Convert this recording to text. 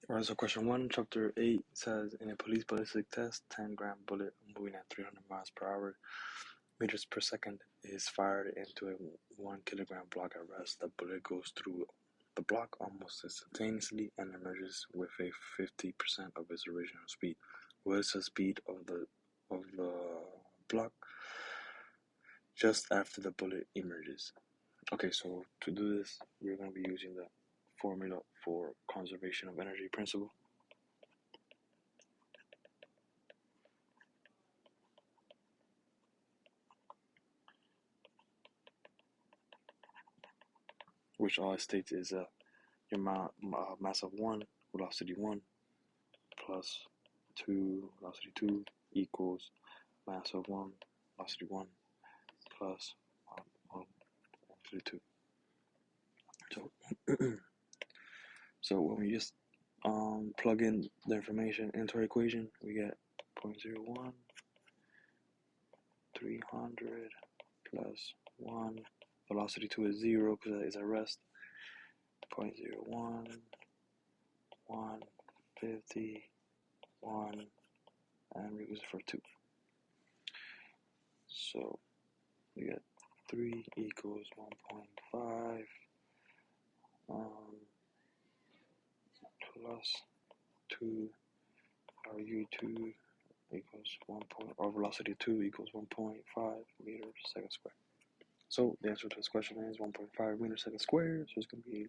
Alright, so question 1, chapter 8 says, in a police ballistic test, 10-gram bullet moving at 300 miles per hour, meters per second, is fired into a 1 kilogram block at rest. The bullet goes through the block almost instantaneously and emerges with a 50% of its original speed. What is the speed of the block just after the bullet emerges? Okay, so to do this, we're going to be using the formula for conservation of energy principle. Which all it states is your mass of 1, velocity 1, plus 2, velocity 2, equals mass of 1, velocity 1, plus 1, velocity 2. So when we just plug in the information into our equation, we get 0.01, 300, plus 1, velocity 2 is 0 because that is at rest, 0.01, 150, 1, and we use it for 2. So we get 3 equals 1.5 plus 2, our u2 equals 1. Our velocity 2 equals 1.5 meters second squared. So the answer to this question is 1.5 meters second squared. So it's going to be